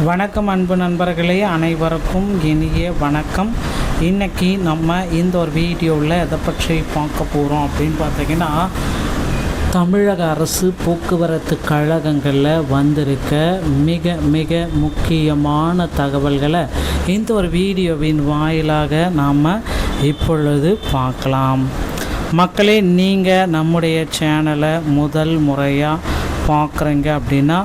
வணக்கம் அன்பு நண்பர்களே, அனைவருக்கும் இனிய வணக்கம். இன்றைக்கி நம்ம இந்த ஒரு வீடியோவில் எதை பற்றி பார்க்க போகிறோம் அப்படின்னு பார்த்தீங்கன்னா, தமிழக அரசு போக்குவரத்து கழகங்களில் வந்திருக்க மிக மிக முக்கியமான தகவல்களை இந்த ஒரு வீடியோவின் வாயிலாக நாம் இப்பொழுது பார்க்கலாம். மக்களே, நீங்கள் நம்முடைய சேனலை முதல் முறையாக பார்க்குறீங்க அப்படின்னா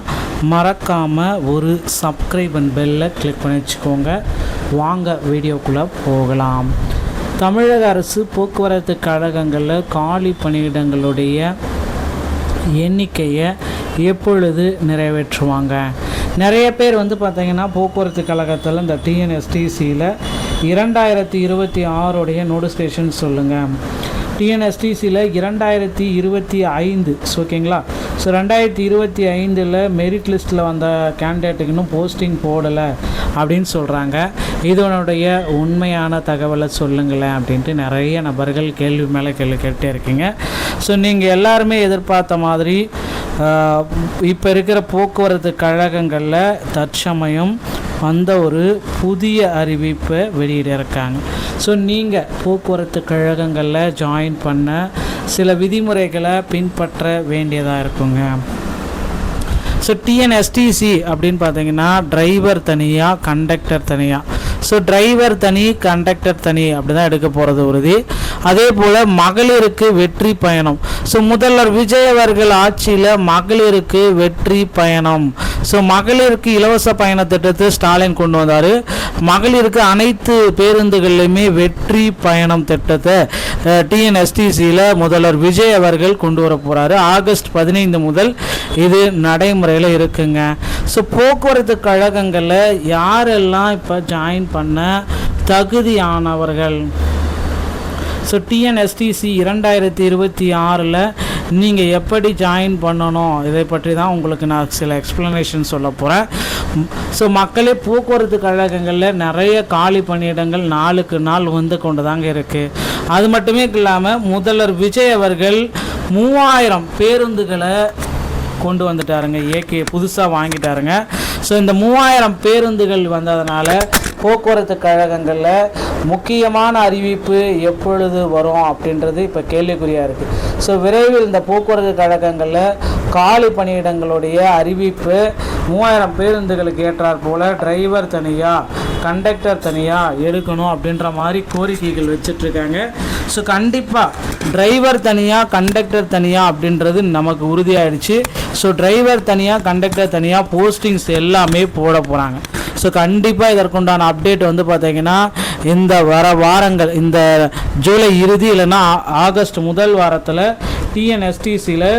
மறக்காமல் ஒரு சப்ஸ்கிரைப் அண்ட் பெல்லை கிளிக் பண்ணி வச்சுக்கோங்க. வாங்க வீடியோக்குள்ளே போகலாம். தமிழக அரசு போக்குவரத்து கழகங்களில் காலி பணியிடங்களுடைய எண்ணிக்கையை எப்பொழுது நிறைவேற்றுவாங்க? நிறைய பேர் பார்த்திங்கன்னா போக்குவரத்து கழகத்தில் இந்த டிஎன்எஸ்டிசியில் 2026 நோட்டிஃபிகேஷன் சொல்லுங்கள். டிஎன்எஸ்டிசியில் 2025 ஓகேங்களா. ஸோ 2025 மெரிட் லிஸ்ட்டில் வந்த கேண்டிடேட்டுக்கு இன்னும் போஸ்டிங் போடலை அப்படின்னு சொல்கிறாங்க. இதனுடைய உண்மையான தகவலை சொல்லுங்களேன் அப்படின்ட்டு நிறைய நபர்கள் கேள்வி மேலே கேள்வி கேட்டே இருக்கீங்க. ஸோ நீங்கள் எல்லாருமே எதிர்பார்த்த மாதிரி இப்போ இருக்கிற போக்குவரத்து கழகங்களில் தற்சமயம் அந்த ஒரு புதிய அறிவிப்பை வெளியிட இருக்காங்க. ஸோ நீங்கள் போக்குவரத்து கழகங்களில் ஜாயின் பண்ண சில விதிமுறைகளை பின்பற்ற வேண்டியதாக இருக்குங்க. ஸோ டிஎன்எஸ்டிசி அப்படின்னு பார்த்தீங்கன்னா டிரைவர் தனியாக, கண்டக்டர் தனியாக. ஸோ டிரைவர் தனி, கண்டக்டர் தனி அப்படி தான் எடுக்க போகிறது உறுதி. அதே போல் மகளிருக்கு வெற்றி பயணம். ஸோ முதல்வர் விஜய் அவர்கள் ஆட்சியில் மகளிருக்கு வெற்றி பயணம். ஸோ மகளிருக்கு இலவச பயண திட்டத்தை ஸ்டாலின் கொண்டு வந்தார். மகளிருக்கு அனைத்து பேருந்துகள்லையுமே வெற்றி பயணம் திட்டத்தை டிஎன்எஸ்டிசியில் முதல்வர் விஜய் அவர்கள் கொண்டு வர போகிறாரு. ஆகஸ்ட் 15 முதல் இது நடைமுறையில் இருக்குங்க. ஸோ போக்குவரத்து கழகங்களில் யாரெல்லாம் இப்போ ஜாயின் பண்ண தகுதியானவர்கள்? ஸோ டிஎன்எஸ்டிசி 2026 நீங்கள் எப்படி ஜாயின் பண்ணணும், இதை பற்றி தான் உங்களுக்கு நான் சில எக்ஸ்ப்ளனேஷன் சொல்ல போகிறேன். ஸோ மக்களே, போக்குவரத்து கழகங்களில் நிறைய காலி பணியிடங்கள் நாளுக்கு நாள் கொண்டு தாங்க இருக்குது. அது மட்டுமே இல்லாமல் முதல்வர் விஜய் அவர்கள் 3000 பேருந்துகளை கொண்டு வந்துட்டாருங்க, புதுசாக வாங்கிட்டாருங்க. ஸோ இந்த 3000 பேருந்துகள் வந்ததுனால போக்குவரத்து கழகங்களில் முக்கியமான அறிவிப்பு எப்பொழுது வரும் அப்படின்றது இப்போ கேள்விக்குறியாக இருக்குது. ஸோ விரைவில் இந்த போக்குவரத்து கழகங்களில் காலி பணியிடங்களுடைய அறிவிப்பு 3000 பேருந்துகளுக்கு ஏற்றாற் போல் டிரைவர் தனியாக, கண்டக்டர் தனியாக எடுக்கணும் அப்படின்ற மாதிரி கோரிக்கைகள் வச்சிட்ருக்காங்க. ஸோ கண்டிப்பாக டிரைவர் தனியாக, கண்டக்டர் தனியாக அப்படின்றது நமக்கு உறுதியாகிடுச்சு. ஸோ டிரைவர் தனியாக, கண்டக்டர் தனியாக போஸ்டிங்ஸ் எல்லாமே போட போகிறாங்க. ஸோ கண்டிப்பாக இதற்குண்டான அப்டேட் பார்த்தீங்கன்னா இந்த வாரங்கள், இந்த ஜூலை இறுதி இல்லைன்னா ஆகஸ்ட் முதல் வாரத்தில் டிஎன்எஸ்டிசியில்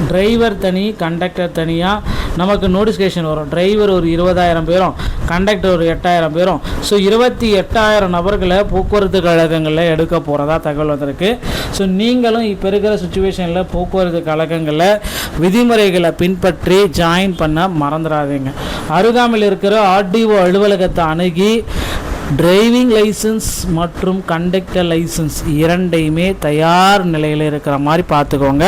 டிரைவர் தனி, கண்டக்டர் தனியாக நமக்கு நோட்டிஃபிகேஷன் வரும். டிரைவர் ஒரு 20,000 பேரும், கண்டக்டர் ஒரு 8,000 பேரும். ஸோ 28,000 நபர்களை போக்குவரத்து கழகங்களில் எடுக்க போகிறதா தகவல் வந்திருக்கு. ஸோ நீங்களும் இப்போ இருக்கிற சுச்சுவேஷனில் போக்குவரத்து கழகங்களில் விதிமுறைகளை பின்பற்றி ஜாயின் பண்ண மறந்துடாதீங்க. அருகாமையில் இருக்கிற ஆர்டிஓ அலுவலகத்தை அணுகி டிரைவிங் லைசன்ஸ் மற்றும் கண்டக்டர் லைசன்ஸ் இரண்டையுமே தயார் நிலையில் இருக்கிற மாதிரி பார்த்துக்கோங்க.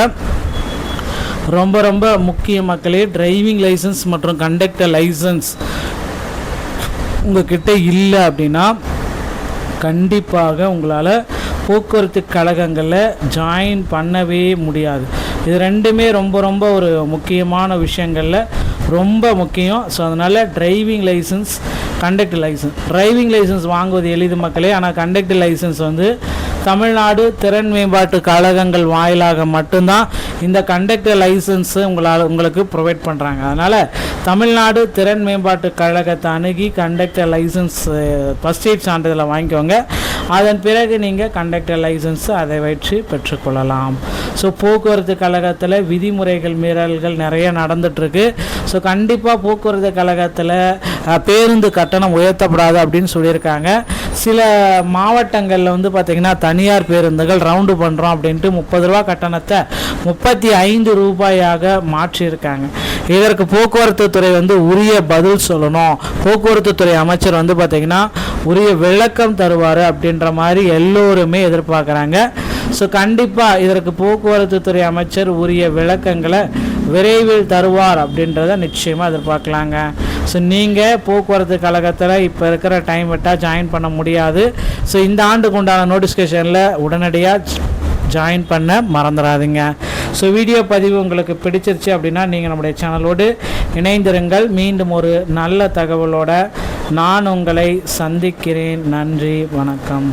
ரொம்ப ரொம்ப முக்கிய மக்களே, டிரைவிங் லைசன்ஸ் மற்றும் கண்டக்டர் லைசன்ஸ் உங்கள்கிட்ட இல்லை அப்படின்னா கண்டிப்பாக உங்களால் போக்குவரத்து கழகங்களில் ஜாயின் பண்ணவே முடியாது. இது ரெண்டுமே ரொம்ப ரொம்ப ஒரு முக்கியமான விஷயங்களில் ரொம்ப முக்கியம். ஸோ அதனால் driving licence, conductor licence. Driving licence வாங்குவது எளிது மக்களே, ஆனால் கண்டக்டர் லைசன்ஸ் தமிழ்நாடு திறன் மேம்பாட்டு கழகங்கள் வாயிலாக மட்டும்தான் இந்த கண்டக்டர் லைசன்ஸு உங்களுக்கு ப்ரொவைட் பண்ணுறாங்க. அதனால் தமிழ்நாடு திறன் மேம்பாட்டு கழகத்தை அணுகி கண்டக்டர் லைசன்ஸ் ஃபஸ்ட் எய்ட் சான்றிதழை வாங்கிக்கோங்க. அதன் பிறகு நீங்கள் கண்டக்டர் லைசன்ஸ் அதை வச்சு பெற்றுக்கொள்ளலாம். ஸோ போக்குவரத்து கழகத்தில் விதிமுறைகள் மீறல்கள் நிறைய நடந்துகிட்ருக்கு. ஸோ கண்டிப்பாக போக்குவரத்து கழகத்தில் பேருந்து கட்டணம் உயர்த்தப்படாது அப்படின்னு சொல்லியிருக்காங்க. சில மாவட்டங்களில் பார்த்திங்கன்னா தனியார் பேருந்துகள் ரவுண்டு பண்ணுறோம் அப்படின்ட்டு 30 ரூபா கட்டணத்தை 35 ரூபாயாக மாற்றியிருக்காங்க. இதற்கு போக்குவரத்து துறை உரிய பதில் சொல்லணும். போக்குவரத்து துறை அமைச்சர் பார்த்திங்கன்னா உரிய விளக்கம் தருவார் அப்படின்ற மாதிரி எல்லோருமே எதிர்பார்க்குறாங்க. ஸோ கண்டிப்பாக இதற்கு போக்குவரத்து துறை அமைச்சர் உரிய விளக்கங்களை விரைவில் தருவார் அப்படின்றத நிச்சயமாக எதிர்பார்க்கலாங்க. ஸோ நீங்கள் போக்குவரத்து கழகத்தில் இப்போ இருக்கிற டைம் விட்டால் ஜாயின் பண்ண முடியாது. ஸோ இந்த ஆண்டுக்கு உண்டான நோட்டிஃபிகேஷனில் உடனடியாக ஜாயின் பண்ண மறந்துடாதீங்க. ஸோ வீடியோ பதிவு உங்களுக்கு பிடிச்சிருச்சு அப்படின்னா நீங்கள் நம்முடைய சேனலோடு இணைந்திருங்கள். மீண்டும் ஒரு நல்ல தகவலோடு நான் உங்களை சந்திக்கிறேன். நன்றி, வணக்கம்.